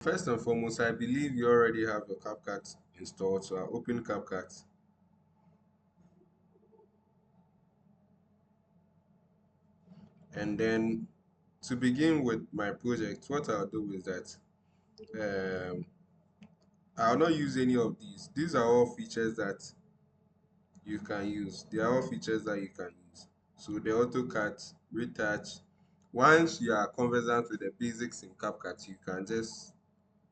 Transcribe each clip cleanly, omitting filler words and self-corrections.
First and foremost, I believe you already have your CapCut installed, so I'll open CapCut. And then to begin with my project, what I'll do is that um, I'll not use any of these. These are all features that you can use. They are all features that you can use. So the AutoCut, retouch. Once you are conversant with the basics in CapCut, you can just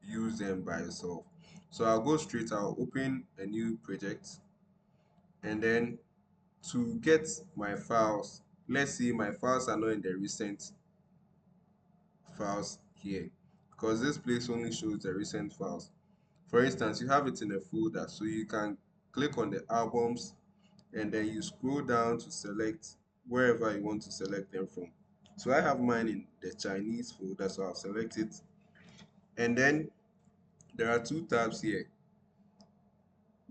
use them by yourself. So I'll go straight, I'll open a new project, and then to get my files, let's see my files are not in the recent files here, because this place only shows the recent files. For instance, you have it in a folder, so you can click on the albums and then you scroll down to select wherever you want to select them from. So I have mine in the Chinese folder, so I'll select it. And then there are two tabs here.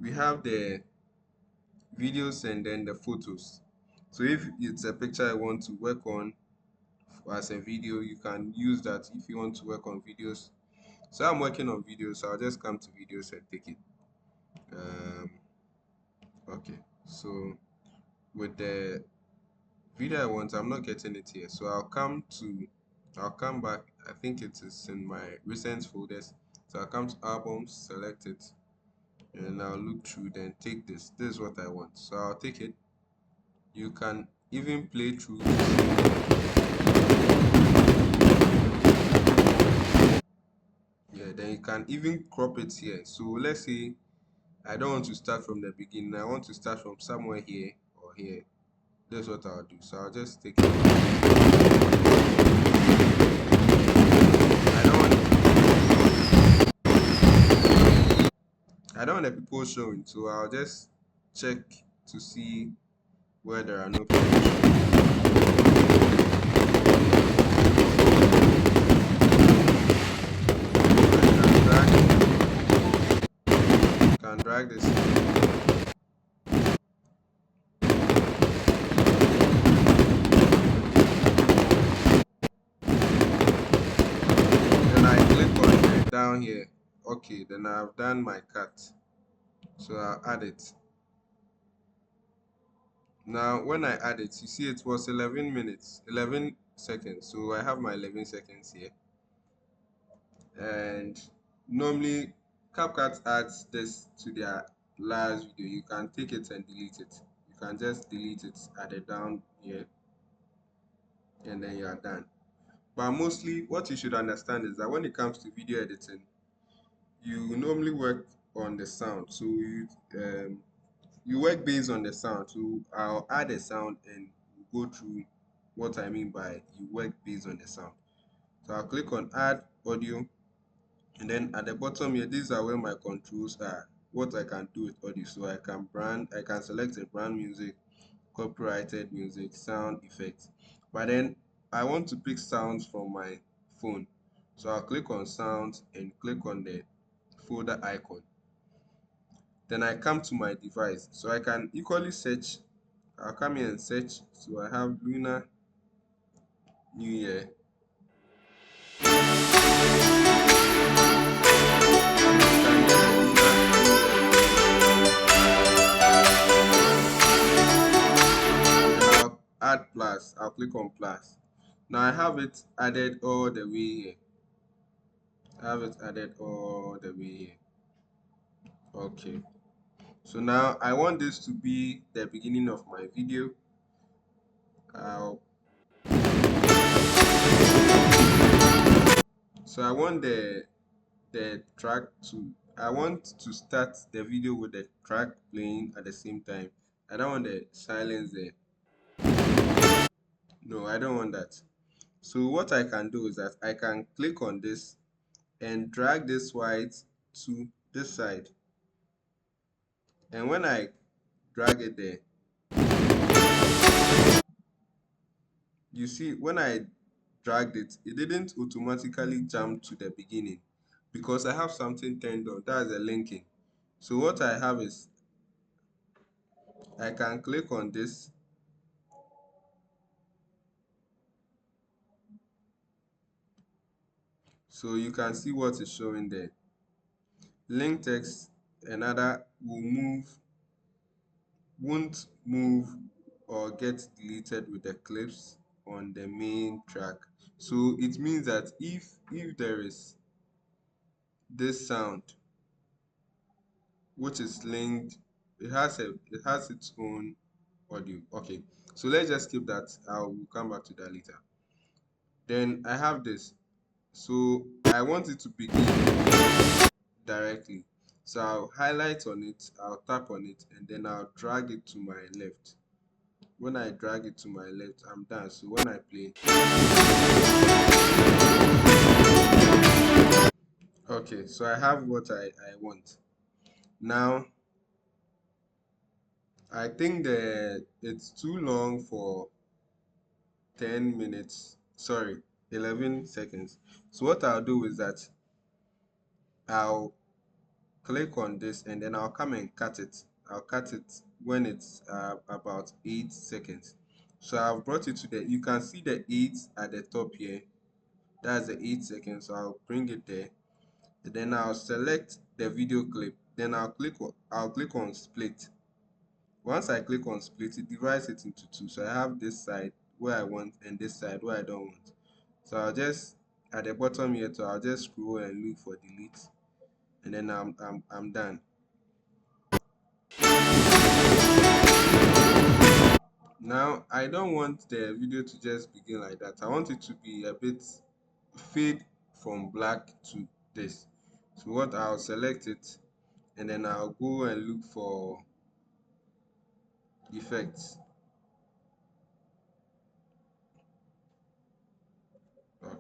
We have the videos and then the photos. So if it's a picture I want to work on as a video, you can use that if you want to work on videos. So I'm working on videos, so I'll just come to videos and take it. Um, okay, so with the video I want, I'm not getting it here. So I'll come back. I think it is in my recent folders. So I'll come to albums, select it, and I'll look through, then take this. This is what I want. So I'll take it. You can even play through to see. Yeah, then you can even crop it here. So let's say I don't want to start from the beginning. I want to start from somewhere here or here. That's what I'll do. So I'll just take it. I don't want I don't want the people showing, so I'll just check to see where there are no people showing. You can drag this. Then I click on it down here. Okay, then I've done my cut. So I'll add it. Now, when I add it, you see it was 11 minutes, 11 seconds. So I have my 11 seconds here. And normally, CapCut adds this to their last video. You can take it and delete it. You can just delete it, add it down here, and then you are done. But mostly, what you should understand is that when it comes to video editing, you normally work on the sound. So you work based on the sound. So I'll add a sound and go through what I mean by you work based on the sound. So I'll click on add audio, and then at the bottom here, these are where my controls are. What I can do with audio. So I can select a brand music, copyrighted music, sound effects. But then I want to pick sounds from my phone. So I'll click on sounds and click on the folder icon. Then I come to my device. So I can equally search. I'll come here and search. So I have Lunar New Year. I'll add plus. I'll click on plus. Now I have it added all the way here. I have it added all the way here. Okay. So now I want this to be the beginning of my video. I'll, so I want the track to I want to start the video with the track playing at the same time. I don't want the silence there. No, I don't want that. So what I can do is that I can click on this and drag this white to this side. And when I drag it there, you see when I dragged it, it didn't automatically jump to the beginning because I have something turned on. That's the linking. So what I have is I can click on this. So you can see what is showing there. Link text, another won't move or get deleted with the clips on the main track. So it means that if there is this sound which is linked, it has its own audio. Okay, so let's just skip that. I will come back to that later. Then I have this. So I want it to begin directly. So I'll highlight on it, I'll tap on it, and then I'll drag it to my left. When I drag it to my left, I'm done. So when I play, okay, so I have what I want. Now, I think that it's too long for 10 minutes, sorry, 11 seconds. So what I'll do is that I'll click on this and then I'll come and cut it. I'll cut it when it's about 8 seconds. So I've brought it to the, you can see the 8 at the top here. That's the 8 seconds. So I'll bring it there. And then I'll select the video clip. Then I'll click on split. Once I click on split, it divides it into two. So I have this side where I want and this side where I don't want. So I'll just at the bottom here, so I'll just scroll and look for delete, and then I'm done. Now I don't want the video to just begin like that. I want it to be a bit fade from black to this. So what I'll select it and then I'll go and look for effects.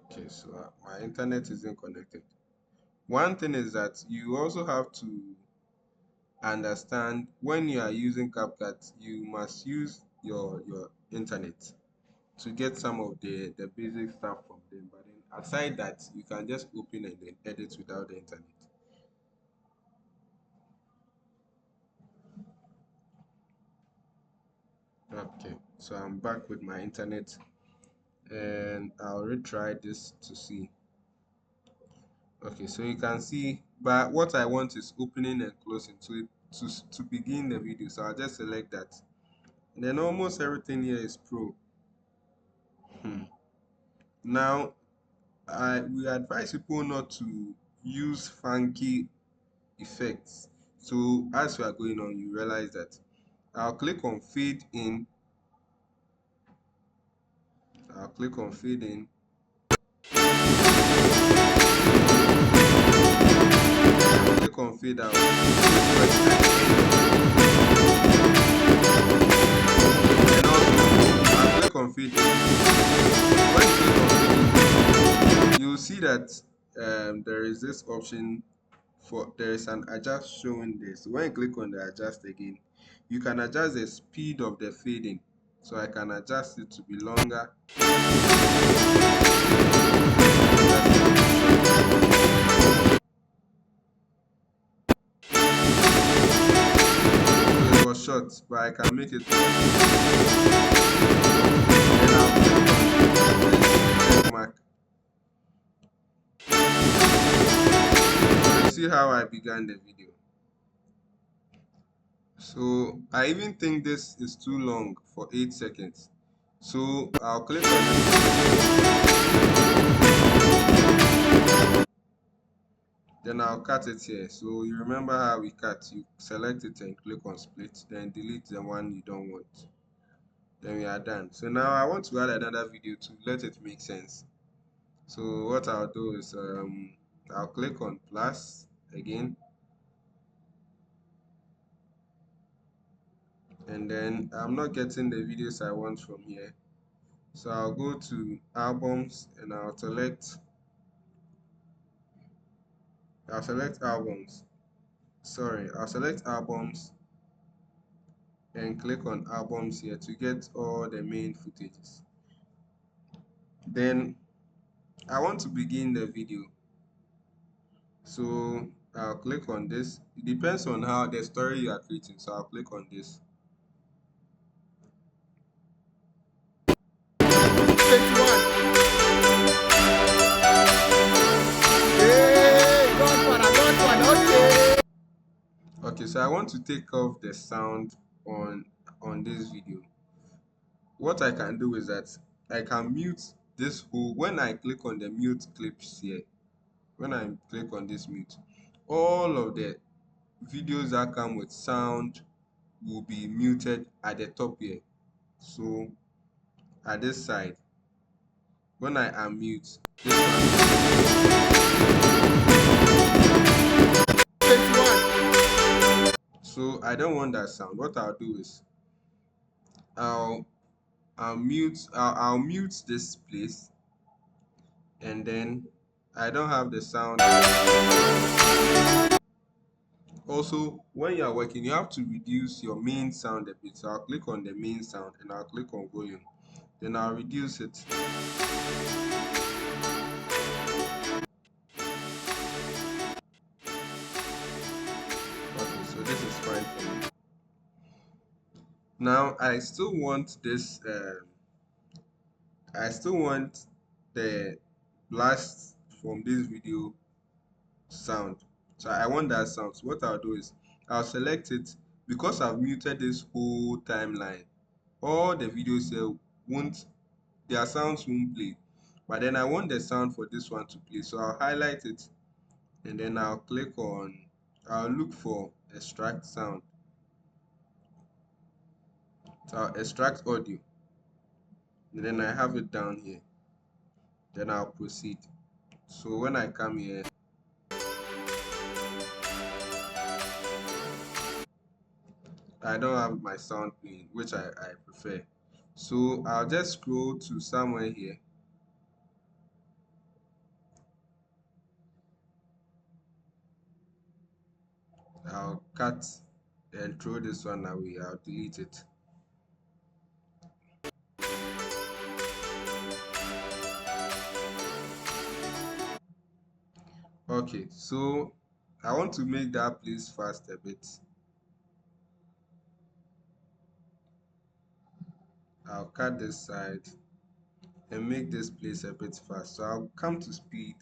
Okay, so my internet isn't connected. One thing is that you also have to understand when you are using CapCut, you must use your internet to get some of the basic stuff from them. But then aside that, you can just open and then edit without the internet. Okay, so I'm back with my internet and I'll retry this to see. Okay, so you can see, but what I want is opening and closing to begin the video. So I'll just select that. And then almost everything here is pro. Hmm. Now, we advise people not to use funky effects. So as we are going on, you realize that I'll click on fade in. I'll click on fade in. I'll click on fade out. And also, I'll click on fade in. When you click on fade in, you'll see that there is this option for there is an adjust showing this. So when you click on the adjust again, you can adjust the speed of the fading. So I can adjust it to be longer. So it was short, but I can make it long. Then I'll click on this check mark. So you see how I began the video. So I even think this is too long for 8 seconds. So I'll click on it. Then I'll cut it here. So you remember how we cut. You select it and click on split, then delete the one you don't want. Then we are done. So now I want to add another video to let it make sense. So what I'll do is I'll click on plus again, and then I'm not getting the videos I want from here. So I'll go to albums and I'll select albums. Sorry, I'll select albums and click on albums here to get all the main footages. Then I want to begin the video. So I'll click on this. It depends on how the story you are creating. So I'll click on this. Okay, so I want to take off the sound on this video. What I can do is that I can mute this whole, when I click on the mute clips here, when I click on this mute, all of the videos that come with sound will be muted at the top here. So at this side, when I unmute this one, so I don't want that sound. What I'll do is I'll I'll mute this place, and then I don't have the sound. Also, when you are working, you have to reduce your main sound a bit. So I'll click on the main sound and I'll click on volume. Then I'll reduce it. Okay, so this is fine for me. Now I still want this. I still want the blast from this video sound. So I want that sound. So what I'll do is I'll select it. Because I've muted this whole timeline, all the videos here won't, their sounds won't play. But then I want the sound for this one to play. So I'll highlight it, and then I'll look for extract sound. So I'll extract audio, and then I have it down here. Then I'll proceed. So when I come here, I don't have my sound playing, which I prefer. So I'll just scroll to somewhere here. I'll cut and throw this one away. I'll delete it. Okay, so I want to make that place fast a bit. I'll cut this side and make this place a bit fast. So I'll come to speed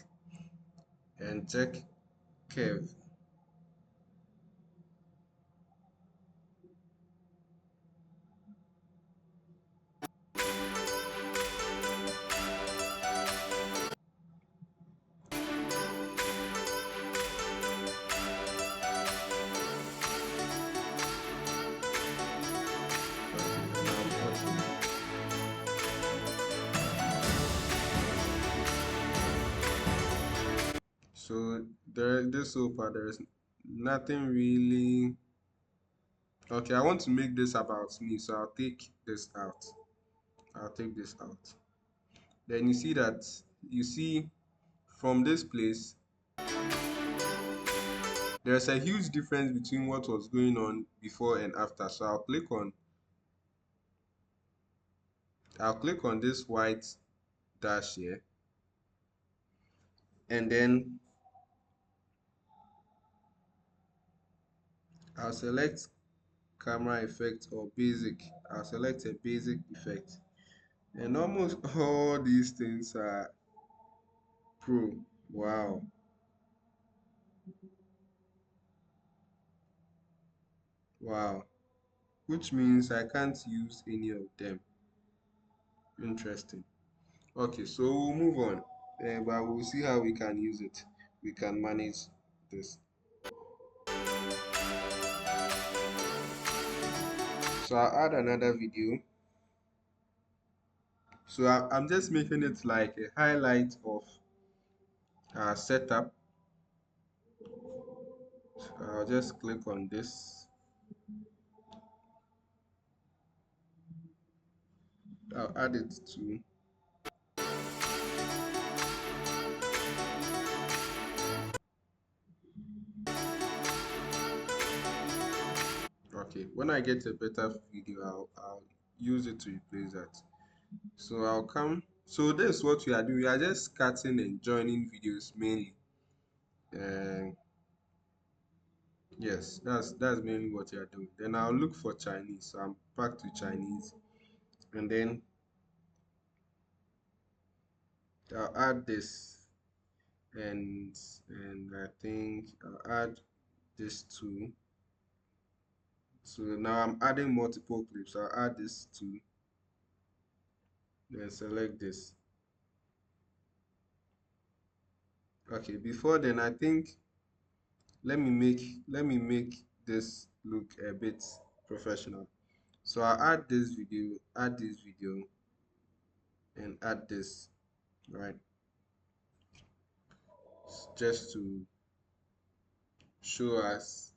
and check curve. So this so far there is nothing really. Okay, I want to make this about me, so I'll take this out. I'll take this out. Then you see from this place, there's a huge difference between what was going on before and after. So I'll click on this white dash here, and then I'll select camera effect or basic. I'll select a basic effect, and almost all these things are pro. Wow. Wow, which means I can't use any of them. Interesting. Okay, so we'll move on, but we'll see how we can use it. We can manage this. So I'll add another video. So I'm just making it like a highlight of our setup. So I'll just click on this. I'll add it to. Okay, when I get a better video, I'll use it to replace that. So I'll come. So this is what we are doing. We are just cutting and joining videos mainly. And yes, that's mainly what you are doing. Then I'll look for Chinese. So I'm back to Chinese, and then I'll add this, and I think I'll add this too. So now I'm adding multiple clips. I'll add this to, then select this. Okay, before then I think let me make this look a bit professional. So I'll add this video, and add this, right? Just to show us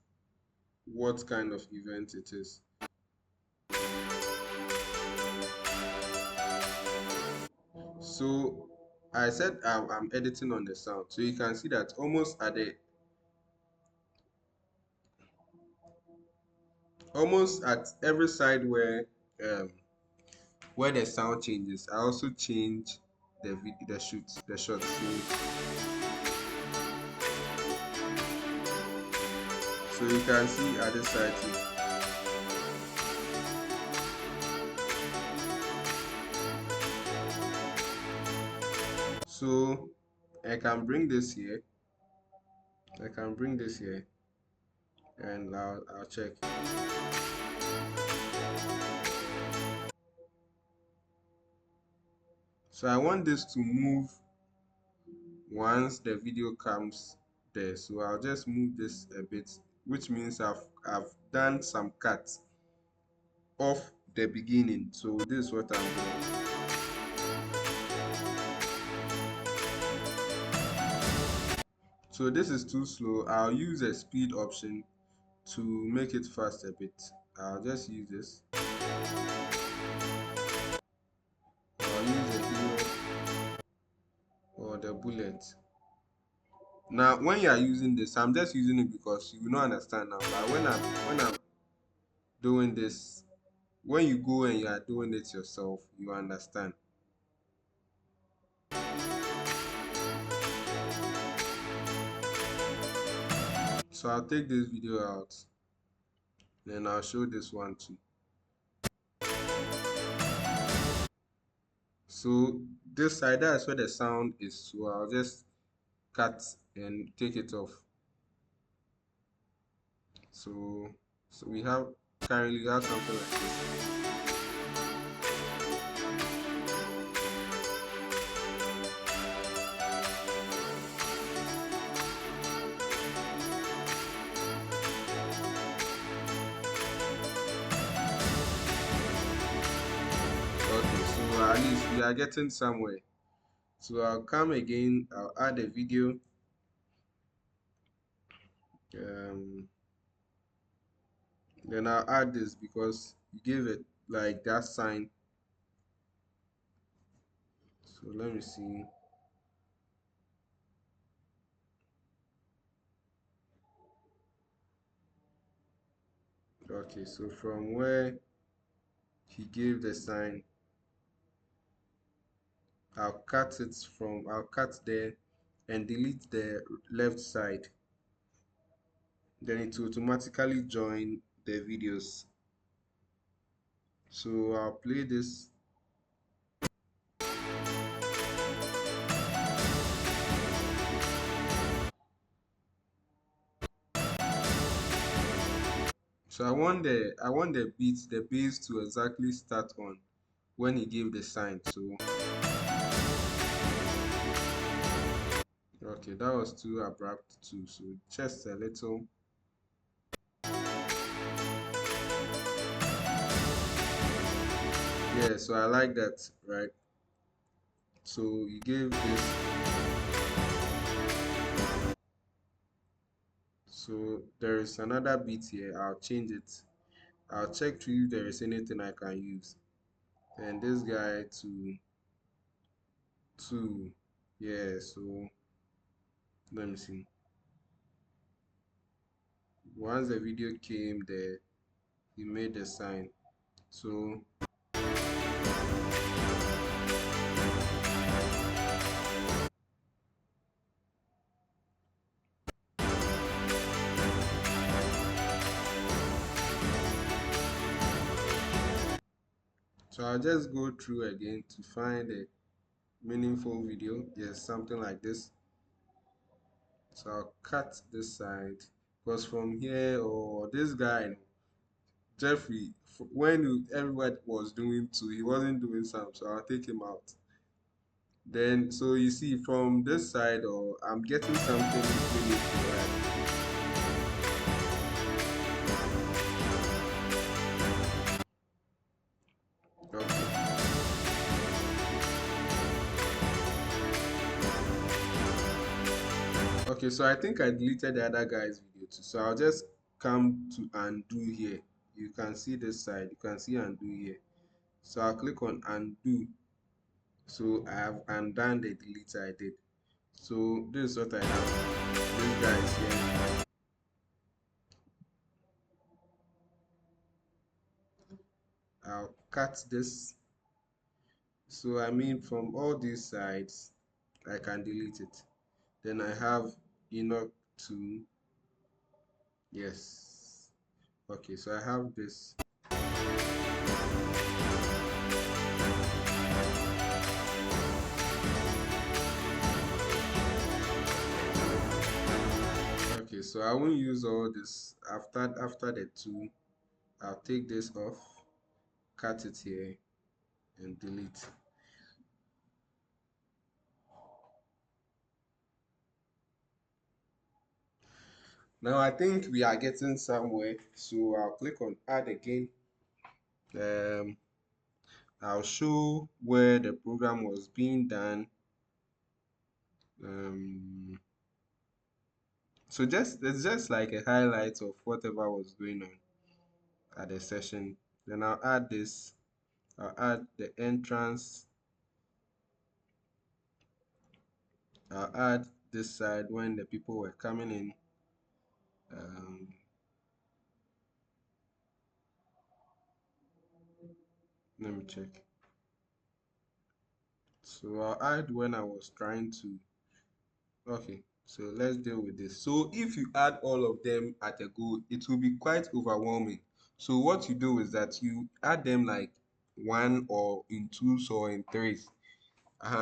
what kind of event it is. So I said I'm editing on the sound, so you can see that almost at every side um where the sound changes, I also change the shot. So you can see at this side too. So I can bring this here. I can bring this here, and I'll check. So I want this to move once the video comes there. So I'll just move this a bit, which means I've done some cuts off the beginning. So this is what I'm doing. So this is too slow. I'll use a speed option to make it fast a bit. I'll just use this. I'll use the hero or the bullet. Now, when you are using this, I'm just using it because you will not understand now. But when I'm doing this, when you go and you are doing it yourself, you understand. So I'll take this video out, then I'll show this one too. So this side, that's where the sound is. So I'll just cut and take it off. So we have currently have something like this. Okay, so at least we are getting somewhere. So I'll come again, I'll add a video. Um, then I'll add this because you gave it like that sign. So let me see. Okay, so from where he gave the sign, I'll cut there and delete the left side. Then it will automatically join the videos. So I'll play this. So I want the beat, the bass to exactly start on when he gave the sign. So okay, that was too abrupt too. So just a little. Yeah, so I like that, right? So you gave this. So there is another beat here. I'll change it. I'll check to if there is anything I can use. And this guy to two. Yeah, so let me see. Once the video came there, he made the sign. So I'll just go through again to find a meaningful video. Yes, something like this. So I'll cut this side because from here, or this guy, Jeffrey, when everybody was doing two, he wasn't doing some, so I'll take him out. Then, so you see from this side, or I'm getting something meaningful, right? Okay. Okay, so I think I deleted the other guy's video too. So I'll just come to undo here. You can see this side, you can see undo here. So I'll click on undo. So I have undone the delete I did. So this is what I have. This guy is here. I'll cut this. So I mean from all these sides, I can delete it. Then I have Enoch 2. Yes. Okay, so I have this. Okay, so I won't use all this. After the 2, I'll take this off, cut it here, and delete. Now I think we are getting somewhere. So I'll click on add again. Um, I'll show where the program was being done. Um, so just it's just like a highlight of whatever was going on at the session. Then I'll add this. I'll add the entrance. I'll add this side when the people were coming in. Um, Let me check. So I'll add when I was trying to. Okay, so let's deal with this. So if you add all of them at a go, it will be quite overwhelming. So what you do is that you add them like one or in twos or in threes.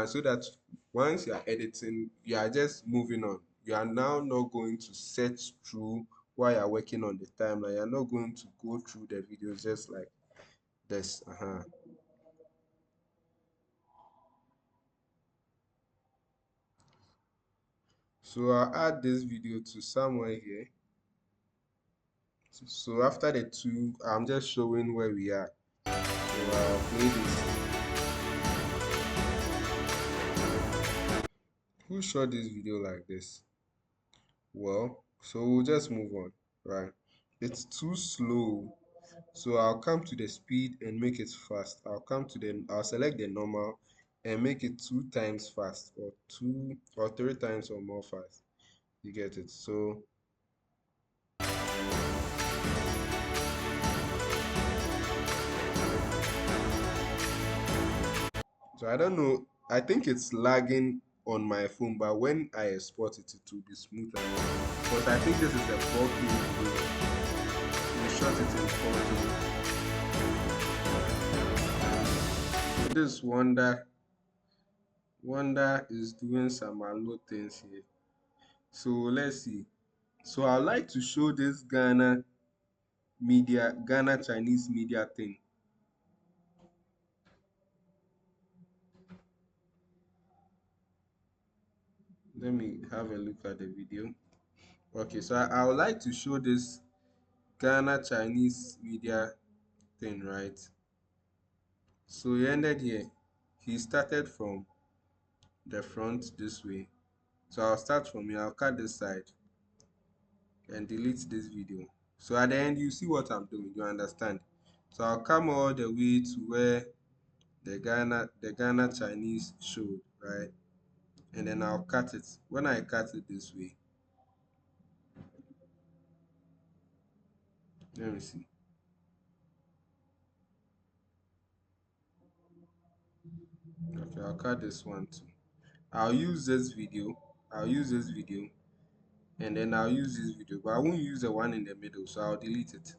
So that once you are editing, you are just moving on. You are now not going to search through while you're working on the timeline. You're not going to go through the videos just like this. So I'll add this video to somewhere here. So after the 2, I'm just showing where we are. So I'll play this. Who shot this video like this? Well, so we'll just move on, right? It's too slow. So I'll come to the speed and make it fast. I'll select the normal and make it 2 times fast, or 2 or 3 times or more fast. You get it? So I don't know. I think it's lagging on my phone, but when I export it, it will be smoother. Because I think this is a 4K video. We shot it in 4K. This Wonder is doing some allo things here. So let's see. So I'd like to show this Ghana Chinese media thing. Let me have a look at the video. Okay, so I would like to show this Ghana Chinese media thing, right? So he ended here. He started from the front this way. So I'll start from here. I'll cut this side and delete this video. So at the end, you see what I'm doing. You understand? So I'll come all the way to where the Ghana Chinese showed, right? And then I'll cut it. When I cut it this way, let me see. Okay, I'll cut this one too. I'll use this video. I'll use this video, and then I'll use this video, but I won't use the one in the middle, so I'll delete it.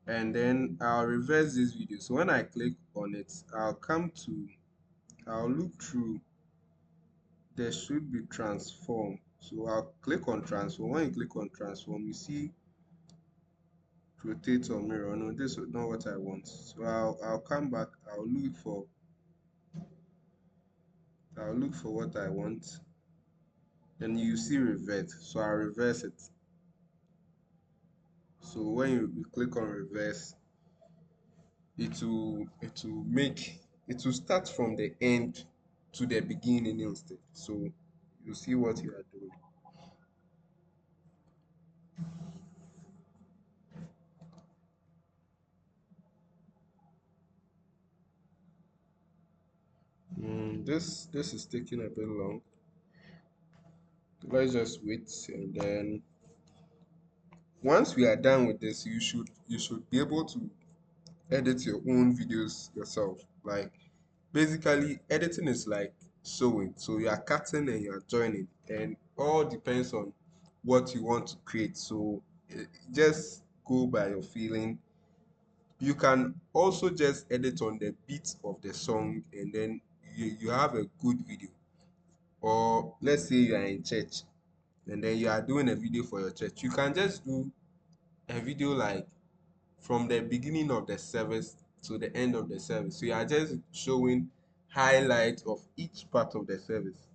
And then I'll reverse this video. So when I click on it, I'll look through. There should be transform. So I'll click on transform. When you click on transform, you see rotate or mirror. No, this is not what I want. So I'll come back. I'll look for what I want. And you see reverse. So I'll reverse it. So when you click on reverse, it will start from the end to the beginning instead. So you see what you are doing. This is taking a bit long. Let's just wait, and then once we are done with this, you should be able to edit your own videos yourself. Like basically, editing is like sewing. So you are cutting and you are joining, and all depends on what you want to create. So just go by your feeling. You can also just edit on the beat of the song, and then you have a good video. Or let's say you are in church and then you are doing a video for your church. You can just do a video like from the beginning of the service to the end of the service. So you are just showing highlights of each part of the service.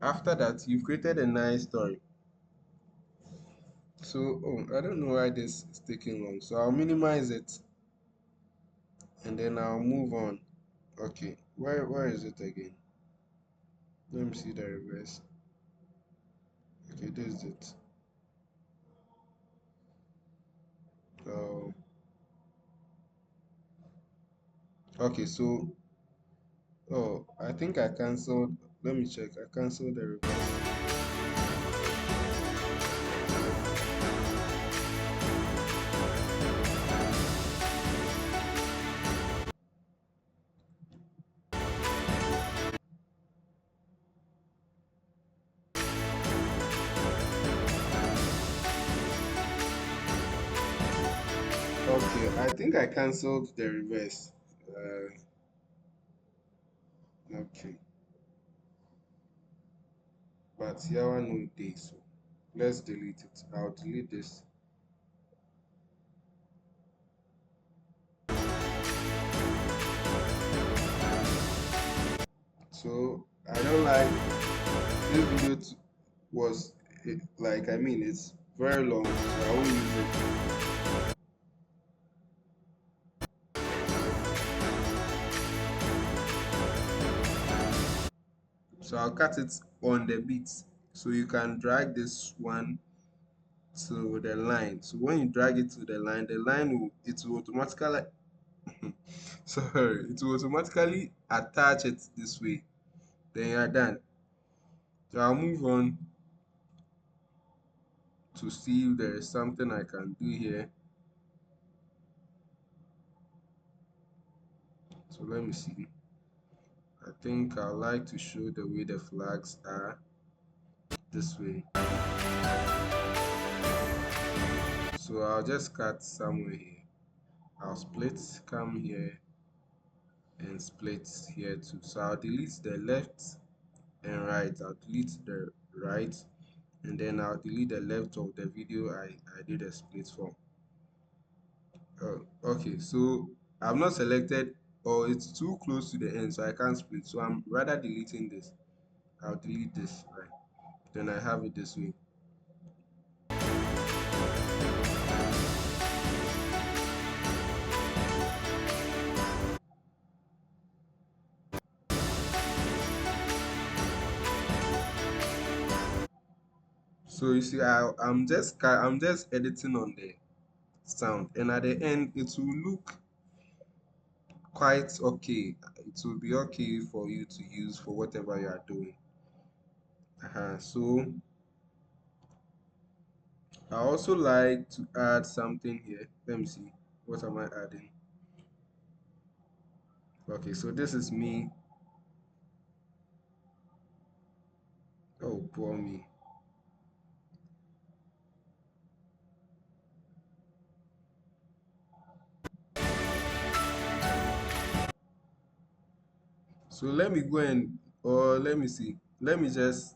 After that, you've created a nice story. So, I don't know why this is taking long. So I'll minimize it and then I'll move on. Okay, where is it again? Let me see the reverse. Okay, this is it. Oh, okay, so I think I cancelled. Let me check. I cancelled the reverse. Okay, I think I cancelled the reverse. Okay, but here one no day, so let's delete it. I'll delete this. So I don't like this video was like, I mean, it's very long, so I won't use it. So I'll cut it on the beat. So you can drag this one to the line. So when you drag it to the line will automatically sorry, it will automatically attach it this way. Then you are done. So I'll move on to see if there is something I can do here. So let me see. I think I like to show the way the flags are this way. So I'll just cut somewhere here. I'll split, come here and split here too. So I'll delete the left and right. I'll delete the right and then I'll delete the left of the video I did a split for. Okay, so I've not selected or it's too close to the end, so I can't split. So I'm rather deleting this. I'll delete this, right? Then I have it this way. So you see, I'm just editing on the sound, and at the end it will look quite okay. It will be okay for you to use for whatever you are doing. So I also like to add something here. Let me see. What am I adding? Okay, so this is me. Oh, poor me. So let me go and, or let me see. Let me just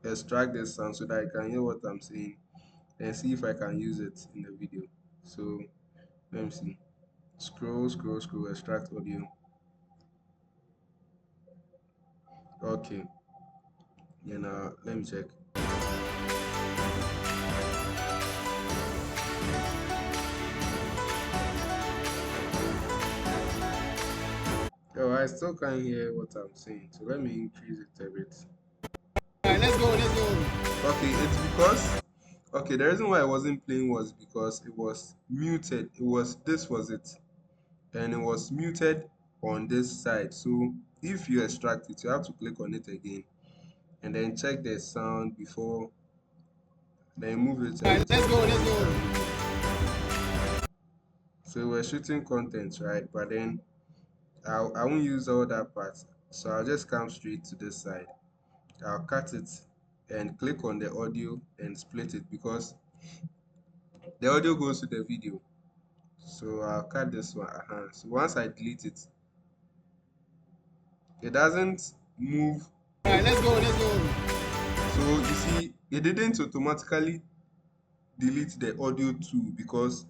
extract this sound so that I can hear what I'm saying and see if I can use it in the video. So let me see. Scroll, scroll, scroll, extract audio. Okay, yeah, now let me check. Oh, I still can't hear what I'm saying, so let me increase it a bit. Alright, let's go. Okay, it's because okay, the reason why I wasn't playing was because it was muted. This was it, and it was muted on this side. So if you extract it, you have to click on it again and then check the sound before then move it a Alright, little bit, let's then you go. can use it. So we're shooting content, right? But then I won't use all that part. So I'll just come straight to this side. I'll cut it and click on the audio and split it because the audio goes to the video. So I'll cut this one. So once I delete it, it doesn't move. Alright, let's go. So you see, it didn't automatically delete the audio too because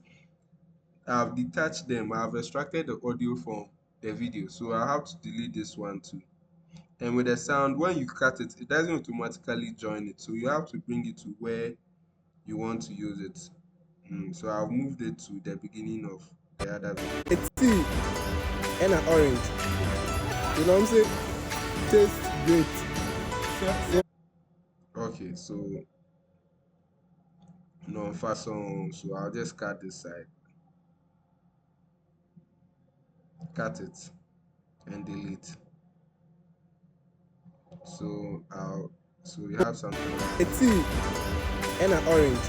I've detached them. I've extracted the audio from the video. So I have to delete this one too. And with the sound, when you cut it, it doesn't automatically join it. So you have to bring it to where you want to use it. So I've moved it to the beginning of the other video. It's tea and an orange. You know what I'm saying? Tastes great. So, Okay, so non façon. So I'll just cut this side, cut it, and delete. So so we have something like it's tea and an orange.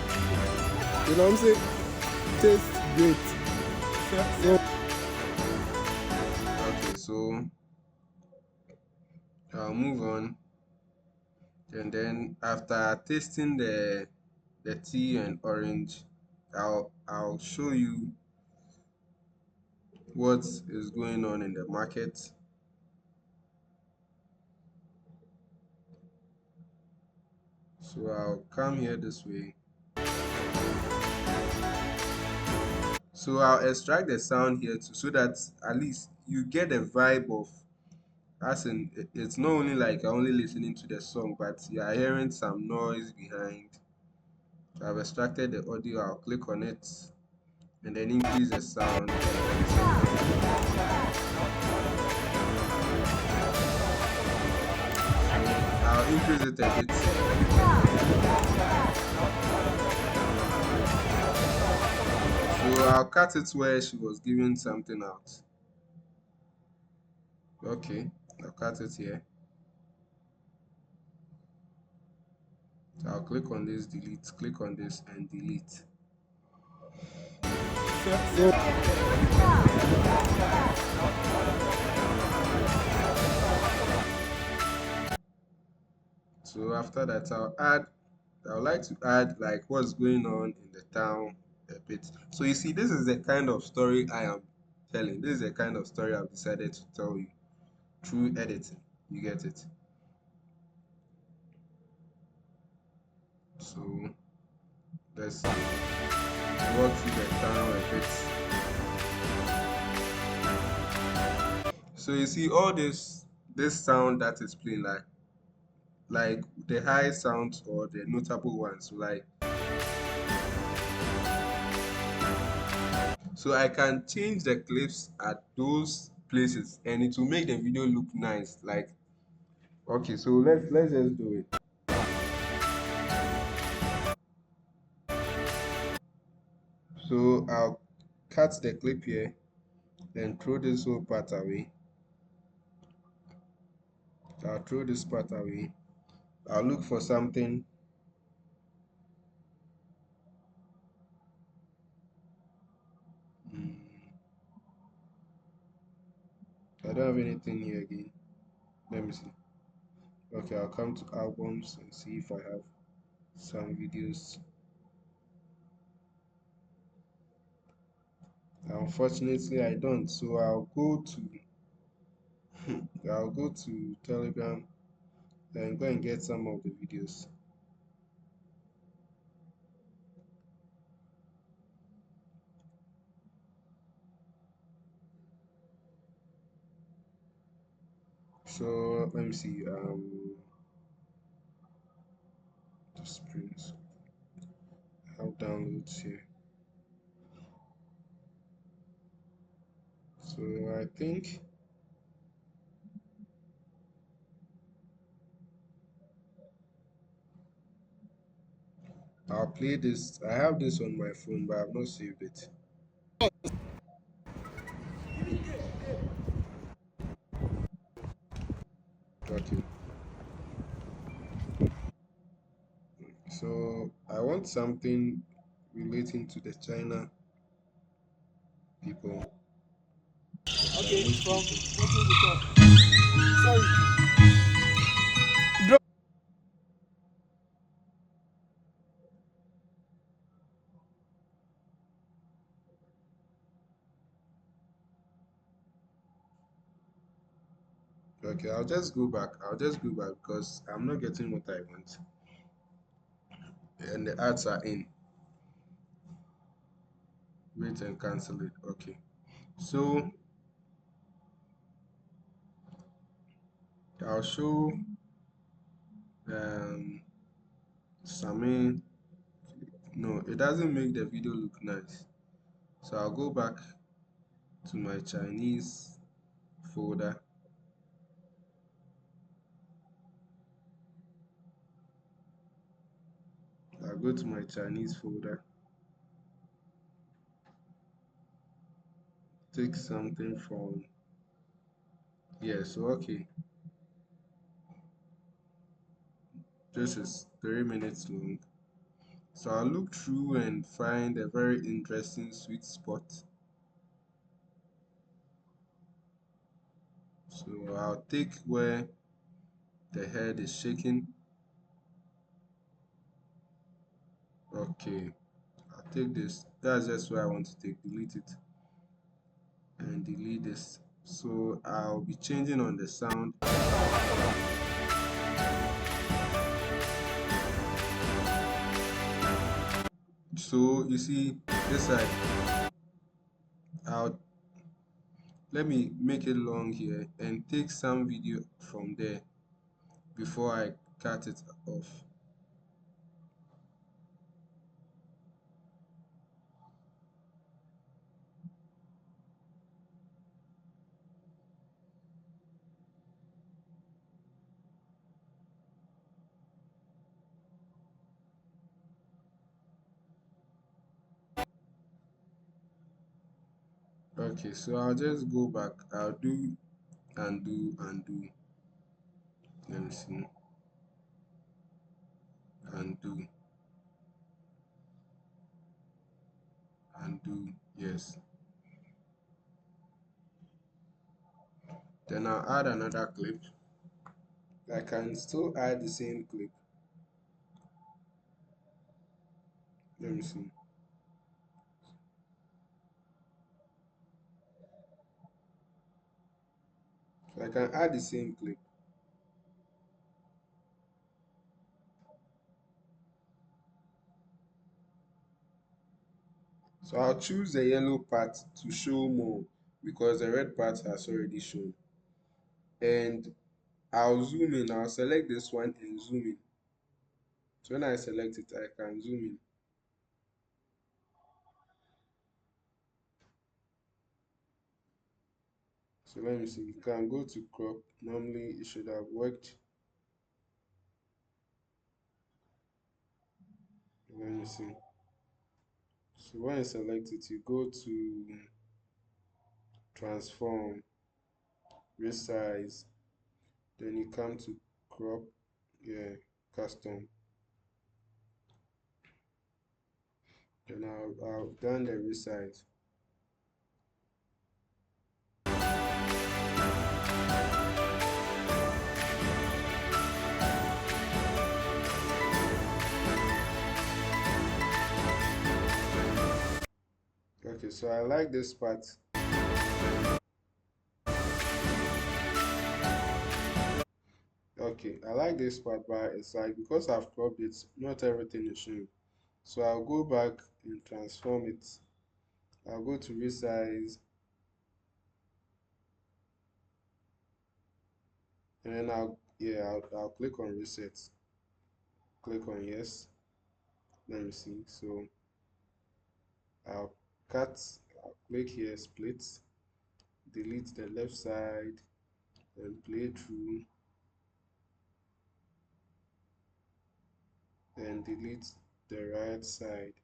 You know what I'm saying? Tastes great. So, okay. So I'll move on, and then after tasting the tea and orange, I'll show you what is going on in the market. So I'll come here this way. So I'll extract the sound here too, so that at least you get a vibe of, as in it's not only like you're only listening to the song, but you are hearing some noise behind. So I've extracted the audio. I'll click on it and then increase the sound a little. So I'll increase it a bit. So I'll cut it where she was giving something out. Okay, I'll cut it here. So I'll click on this, delete, click on this and delete. so So after that, I would like to add like what's going on in the town a bit. So you see, this is the kind of story I am telling. This is the kind of story I've decided to tell you through editing. You get it? So let's walk through the town a bit. So you see all this sound that is playing, like the high sounds or the notable ones. So I can change the clips at those places and it will make the video look nice. Like okay, so let's just do it. So I'll cut the clip here, then throw this whole part away. I'll throw this part away. I'll look for something. Mm, I don't have anything here again. Let me see. Okay, I'll come to albums and see if I have some videos. Unfortunately, I don't. So I'll go to Telegram and go and get some of the videos. So let me see. The springs. I have downloads here. So I think I'll play this. I have this on my phone, but I've not saved it. Okay. So I want something relating to the China people, the Okay, Chinese from people. getting the top. Sorry. Drop. Okay, I'll just go back. I'll just go back because I'm not getting what I want. And the ads are in. Wait and cancel it. Okay. So I'll show um Sami. No, it doesn't make the video look nice. So I'll go back to my Chinese folder. I'll go to my Chinese folder. Take something from, yes, okay. This is 3 minutes long. So I'll look through and find a very interesting sweet spot. So I'll take where the head is shaking. Okay, I'll take this. That's just where I want to take. Delete it and delete this. So I'll be changing on the sound. So you see this side. I'll let me make it long here and take some video from there before I cut it off. Okay, so I'll just go back. I'll do undo, undo. Let me see. Undo, undo. Yes. Then I'll add another clip. I can still add the same clip. Let me see. So I can add the same clip. So I'll choose the yellow part to show more because the red part has already shown. And I'll zoom in. I'll select this one and zoom in. So when I select it, I can zoom in. So let me see. You can go to crop. Normally it should have worked. Let me see. So when you select it, you go to transform, resize, then you come to crop, yeah, custom. Then I've done the resize. Okay, so I like this part. Okay, I like this part, but it's like because I've cropped it, not everything is showing. So I'll go back and transform it. I'll go to resize. And then I'll click on reset, click on yes. Let me see. So I'll cut, I'll click here, split, delete the left side, and play through, and delete the right side.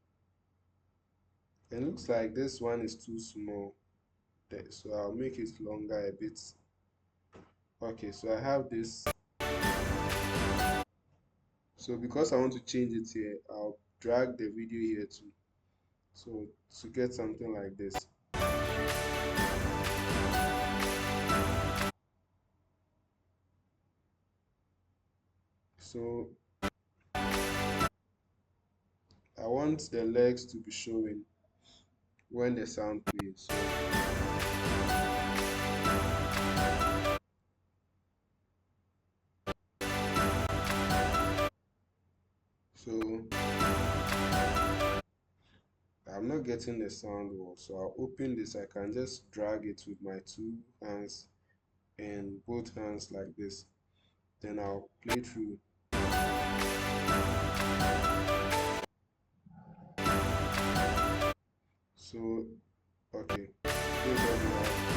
And looks like this one is too small there, so I'll make it longer a bit. Okay, so I have this. So because I want to change it here, I'll drag the video here too. So to get something like this. So I want the legs to be showing when the sound plays. So I'm not getting the sound well. So I'll open this. I can just drag it with my two hands and both hands like this. Then I'll play through. So okay. Here's what we have.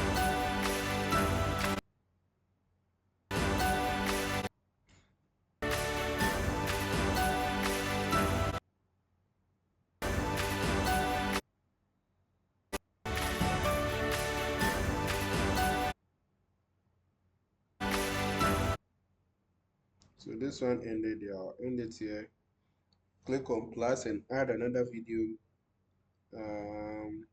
So this one ended there. I'll end it here. Click on plus and add another video. Um,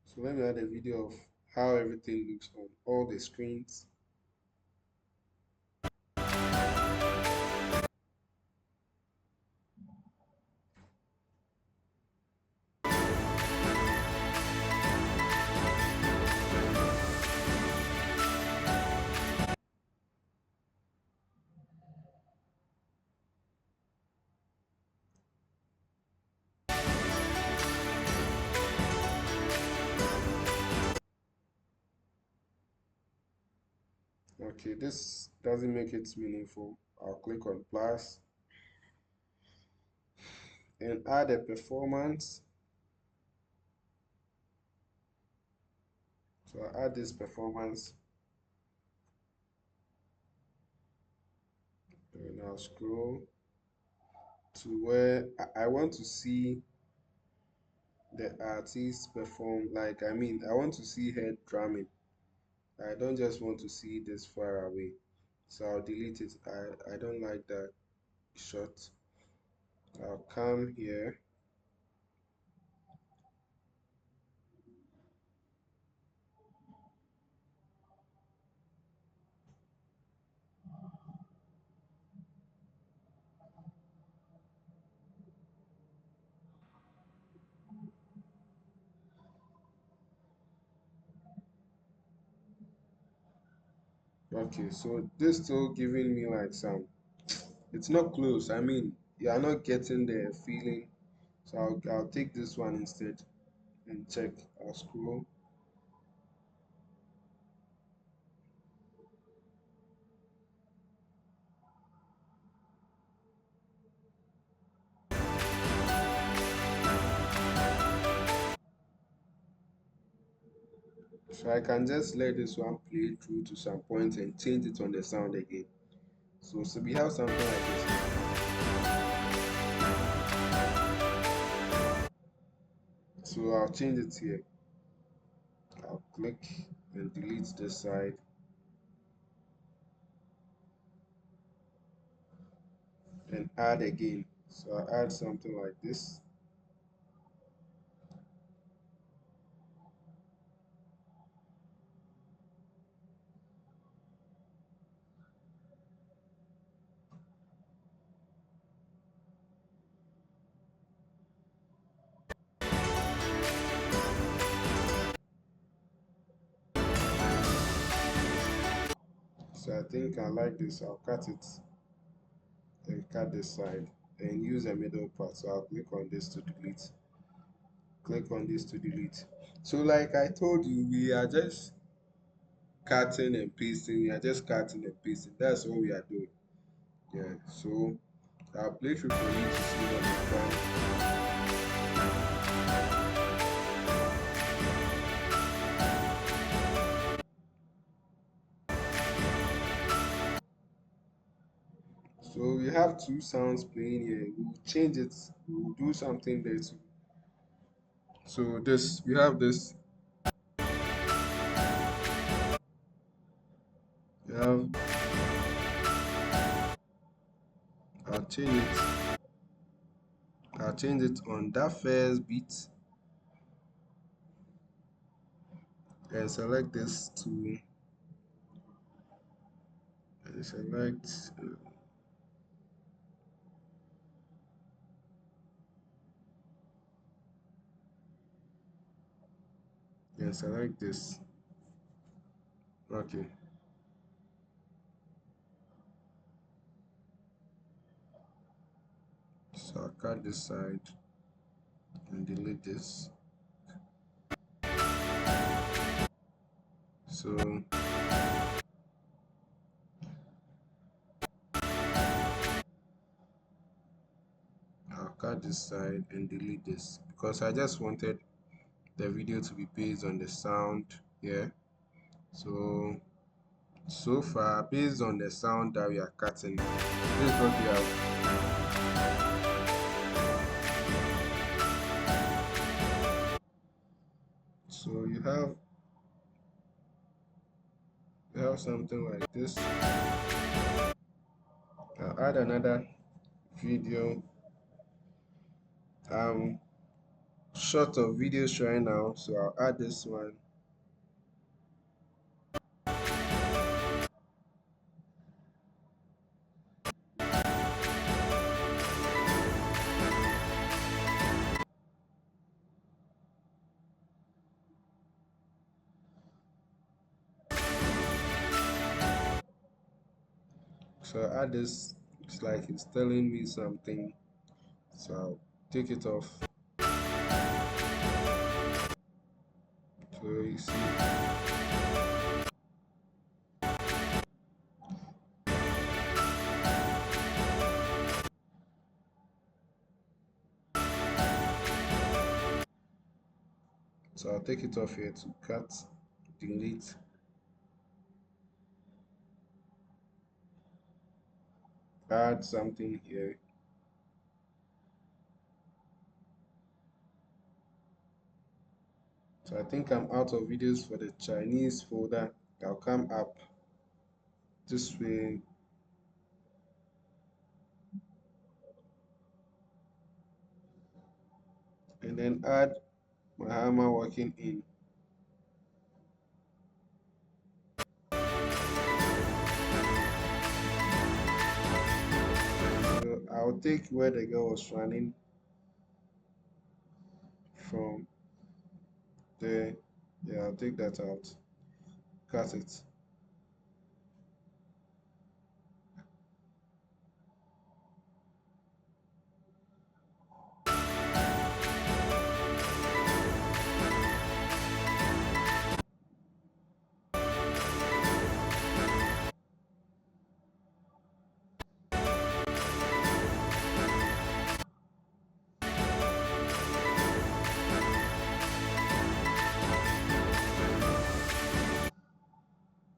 so let me add a video of how everything looks on all the screens. Okay, this doesn't make it meaningful. I'll click on plus and add a performance. So I add this performance and I'll scroll to where I want to see the artist perform. Like, I mean, I want to see her drumming. I don't just want to see this far away. So I'll delete it. I don't like that shot. I'll come here. Okay, so this still giving me like some, it's not close. I mean, you are not getting the feeling. So I'll take this one instead and check. I'll scroll. So I can just let this one play through to some point and change it on the sound again. So we have something like this. So I'll change it here. I'll click and delete this side and add again. So I'll add something like this. So I think I like this. I'll cut it and cut this side and use a middle part. So I'll click on this to delete. Click on this to delete. So like I told you, we are just cutting and pasting. We are just cutting and pasting. That's what we are doing. Yeah. So I'll play through for you to see what we've done. So we have two sounds playing here. We'll change it. We'll do something there too. So this we have this. We have. I'll change it. I'll change it on that first beat and select this to and select and select this. Okay. So I'll cut this side and delete this. So I'll cut this side and delete this because I just wanted the video to be based on the sound here. So so far, based on the sound that we are cutting, this is what we have. So you have something like this. I'll add another video. I'm short of videos right now, so I'll add this one. So I'll add this. It's like it's telling me something. So I'll take it off. So you see. So I'll take it off here to cut, delete, add something here. So I think I'm out of videos for the Chinese folder. I'll come up this way and then add my hammer working in. So I'll take where the girl was running from there. Yeah, I'll take that out. Cut it.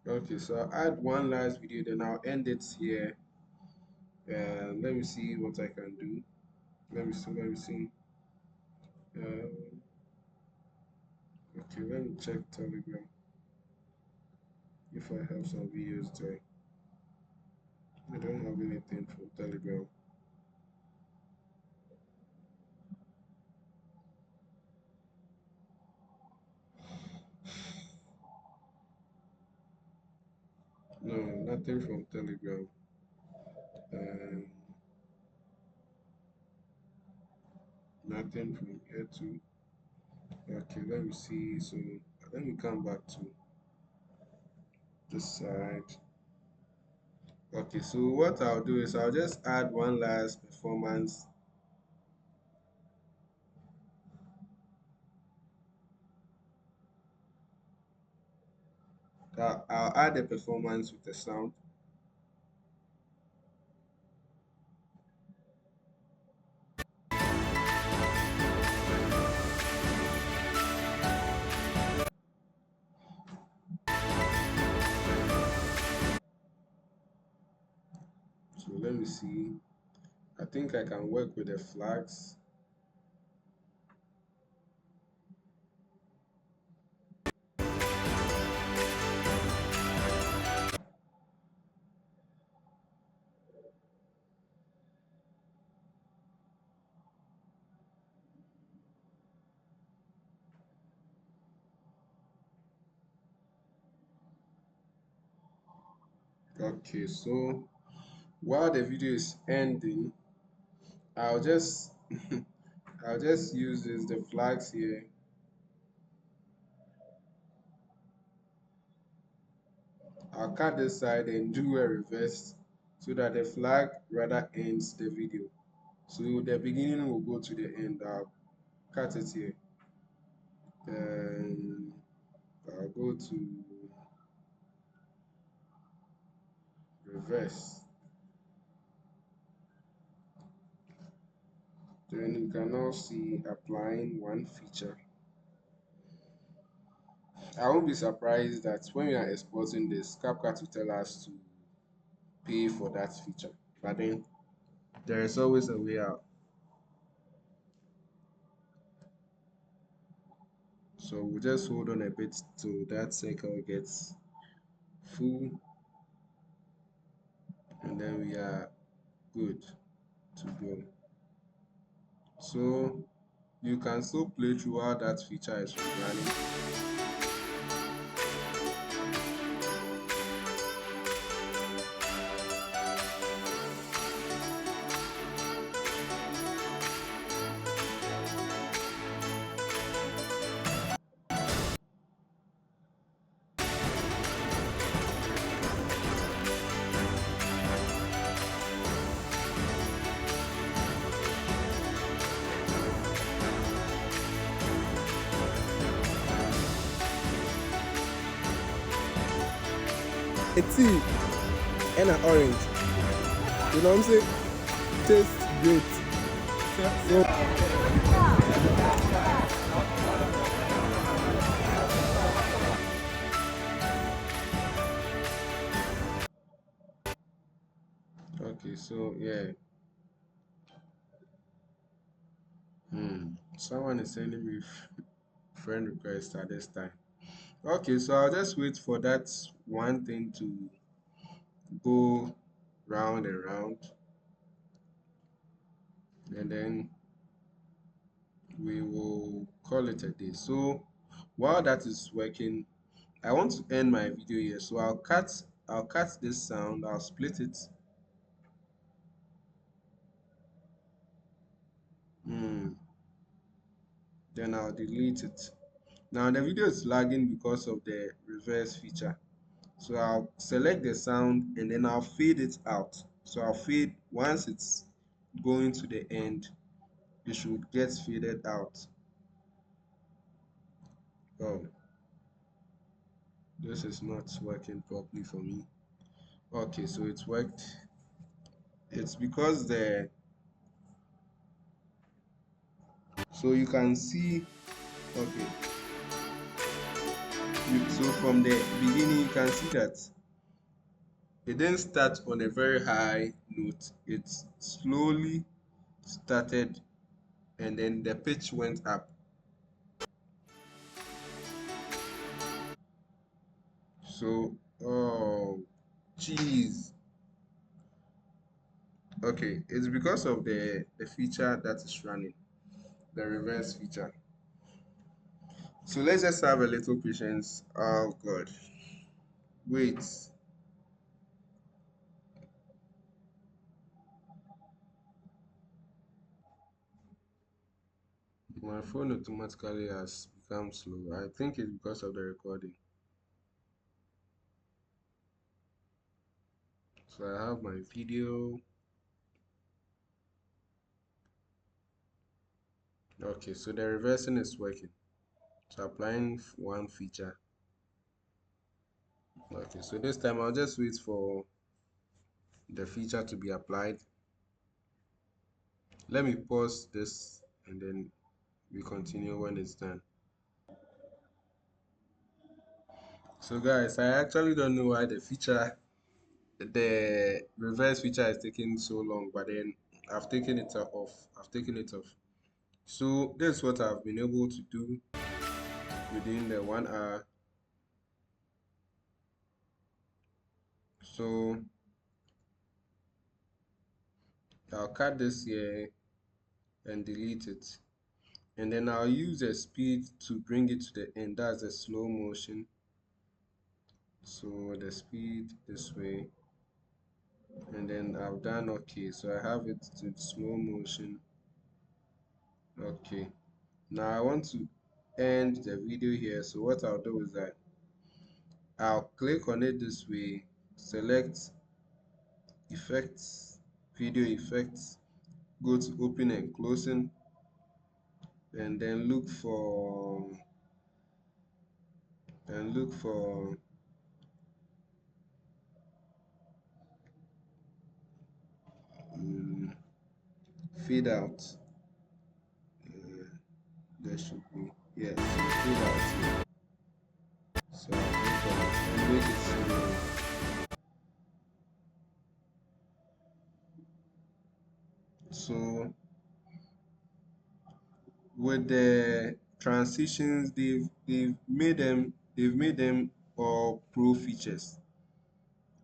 Okay, so I'll add one last video, then I'll end it here. Let me see what I can do. Let me see. Okay, let me check Telegram if I have some videos there. I don't have anything from Telegram. No, nothing from Telegram. Um, nothing from here too. Okay, let me see. So let me come back to this side. Okay, so what I'll do is I'll just add one last performance. I'll add a performance with the sound. So let me see. I think I can work with the flags. Okay, so while the video is ending, I'll just I'll just use the flags here. I'll cut this side and do a reverse so that the flag rather ends the video. So the beginning will go to the end. I'll cut it here. Then I'll go to reverse. Then you can now see applying one feature. I won't be surprised that when we are exporting this, CapCut will tell us to pay for that feature. But then there is always a way out. So we'll just hold on a bit till that circle gets full, and then we are good to go. So you can still play through while that feature is running. A tea and an orange. You know what I'm saying? Tastes great. So Okay, so yeah. Someone is sending me friend request at this time. Okay, so I'll just wait for that one thing to go round and round, and then we will call it a day. So while that is working, I want to end my video here. So I'll cut this sound, I'll split it. Then I'll delete it. Now the video is lagging because of the reverse feature. So I'll select the sound and then I'll fade it out. So I'll fade once it's going to the end, it should get faded out. Oh, this is not working properly for me. Okay, so it's worked. It's because so you can see, okay, so from the beginning you can see that it didn't start on a very high note. It slowly started and then the pitch went up. So, oh, geez. Okay, it's because of the feature that is running, the reverse feature. So let's just have a little patience. Oh God, wait. My phone automatically has become slow. I think it's because of the recording. So I have my video. Okay, so the reversing is working. So applying one feature. Okay, so this time I'll just wait for the feature to be applied. Let me pause this and then we continue when it's done. So guys, I actually don't know why the reverse feature is taking so long, but then I've taken it off. I've taken it off. So this is what I've been able to do within the 1 hour. So I'll cut this here and delete it. And then I'll use the speed to bring it to the end. That's the slow motion. So the speed this way. And then I've done okay. So I have it to slow motion. Okay. Now I want to end the video here. So what I'll do is that I'll click on it this way, select effects, video effects, go to open and closing, and then look for um, fade out. Uh, there should be, yeah, some fade out here. So I'll click on it and make it slow. So with the transitions, they've made them all pro features.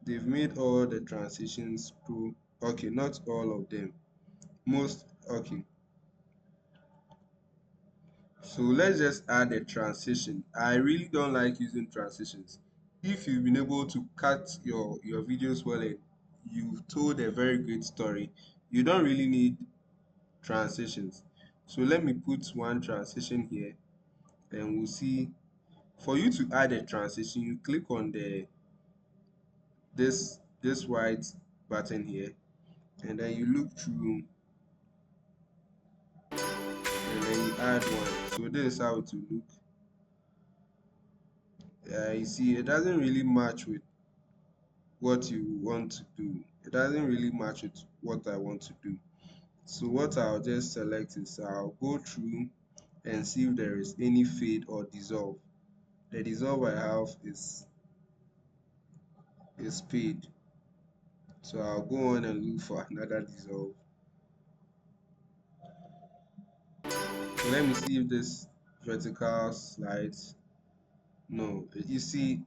They've made all the transitions pro. Okay, not all of them. Most. Okay. So let's just add a transition. I really don't like using transitions. If you've been able to cut your videos well and you've told a very great story, you don't really need transitions. So let me put one transition here and we'll see. For you to add a transition, you click on this white button here, and then you look through and then you add one. So this is how it will look. You see, it doesn't really match with what you want to do. It doesn't really match with what I want to do. So what I'll just select is I'll go through and see if there is any fade or dissolve. The dissolve I have is fade. So I'll go on and look for another dissolve. So let me see if this vertical slides. No, you see,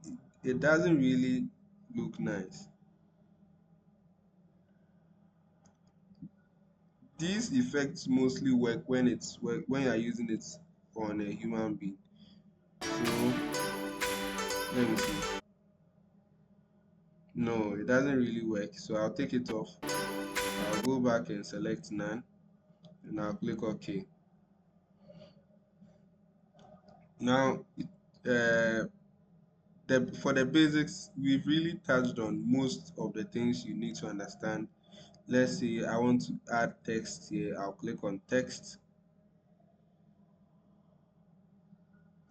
it doesn't really look nice. These effects mostly work when you're using it on a human being. So let me see. No, it doesn't really work. So I'll take it off. I'll go back and select none, and I'll click OK. Now, for the basics, we've really touched on most of the things you need to understand. Let's say I want to add text here. I'll click on text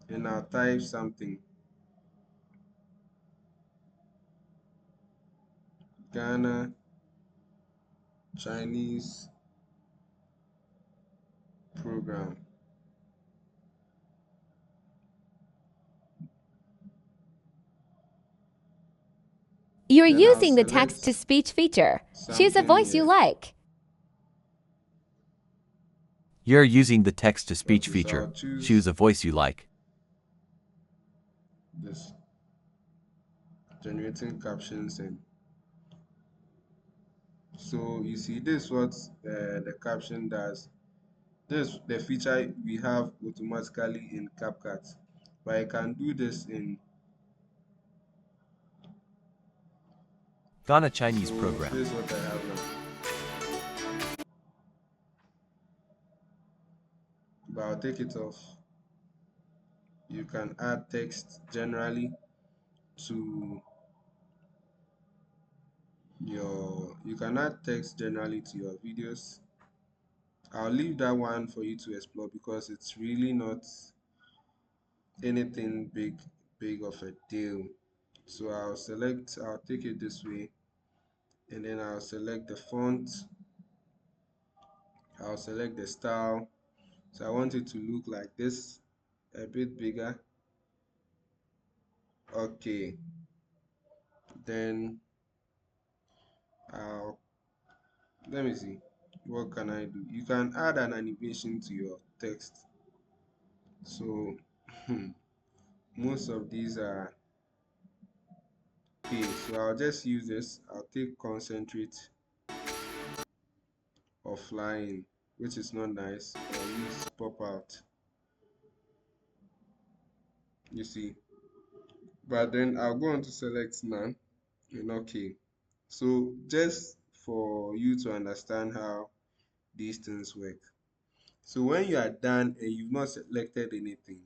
and I'll type something. Ghana Chinese program. You're Then I'll using the text to select speech feature. Choose a something voice you here. like. You're using the text-to-speech Okay, so I'll feature. choose Choose a voice you like. this, generating captions, and so you see this is what the caption does. This is the feature we have automatically in CapCut, but I can do this in. Ghana So Chinese program. this is what I have now, but I'll take it off. You can add text generally to you can add text generally to your videos. I'll leave that one for you to explore because it's really not anything big of a deal. So I'll take it this way, and then I'll select the font, I'll select the style. So I want it to look like this, a bit bigger. Okay, then I'll let me see, what can I do? You can add an animation to your text. So most of these are paid, so I'll just use this. I'll take concentrate offline, which is not nice, or use pop out, you see. But then I'll go on to select none and okay. So just for you to understand how these things work, so when you are done and you've not selected anything,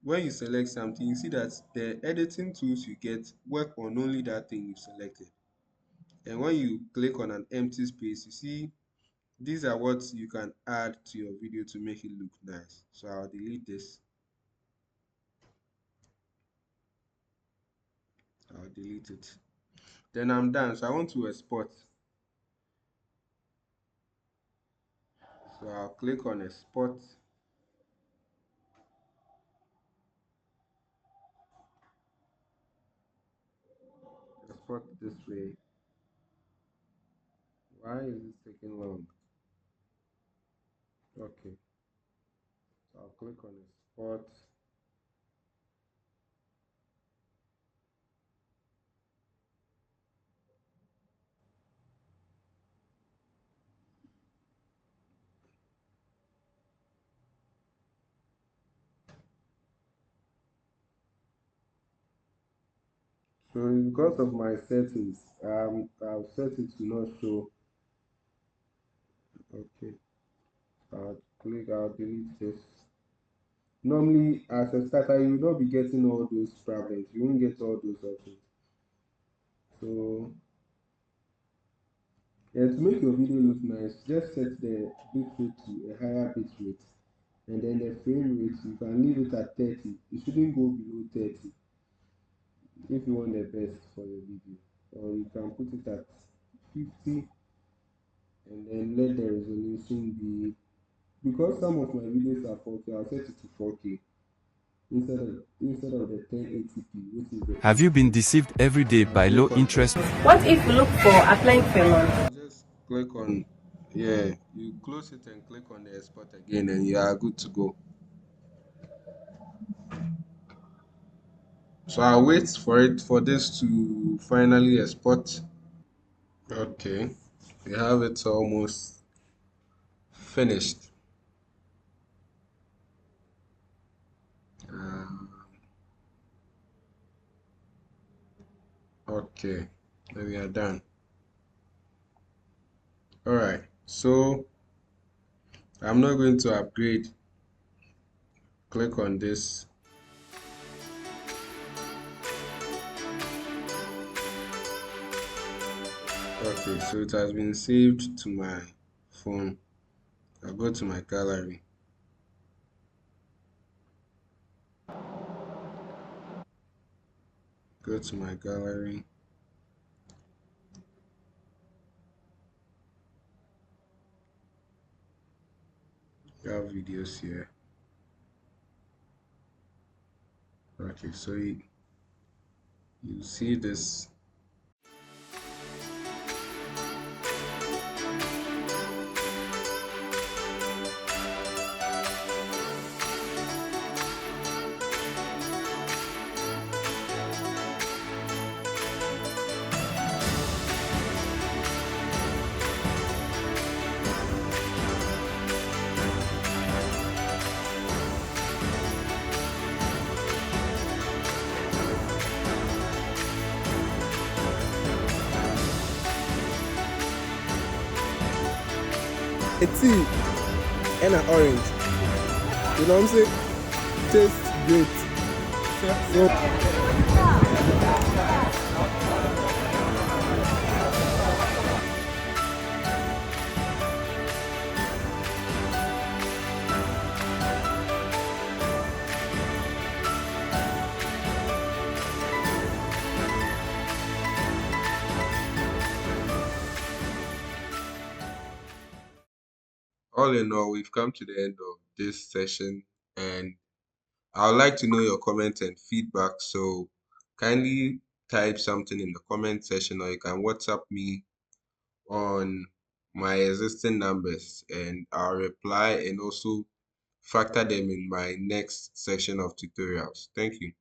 when you select something, you see that the editing tools you get work on only that thing you selected. And when you click on an empty space, you see these are what you can add to your video to make it look nice. So I'll delete this. I'll delete it. Then I'm done. So I want to export. So I'll click on export. Export this way. Why is this taking long? Okay. So I'll click on export. So because of my settings, I've set it to not show. Okay. I'll delete this. Normally, as a starter, you will not be getting all those problems. You won't get all those options. So, and to make your video look nice, just set the bitrate to a higher bitrate. And then the frame rate, you can leave it at 30. It shouldn't go below 30 if you want the best for your video. Or you can put it at 50 and then let the resolution be, because some of my videos are 4K, I'll set it to 4K instead of the 1080p, which is the Have you been deceived every day by low interest? What if you look for applying payment? just click on, yeah, you close it and click on the export again and you are good to go. So I'll wait for this to finally export. Okay, we have it almost finished. Okay, then we are done. All right, so I'm not going to upgrade. Click on this. Okay, so it has been saved to my phone. I'll go to my gallery. Go to my gallery. You have videos here. Okay, so you see this. A tea and an orange. You know what I'm saying? Tastes great. So all in all, we've come to the end of this session, and I would like to know your comments and feedback. So kindly type something in the comment section, or you can WhatsApp me on my existing numbers, and I'll reply and also factor them in my next section of tutorials. Thank you.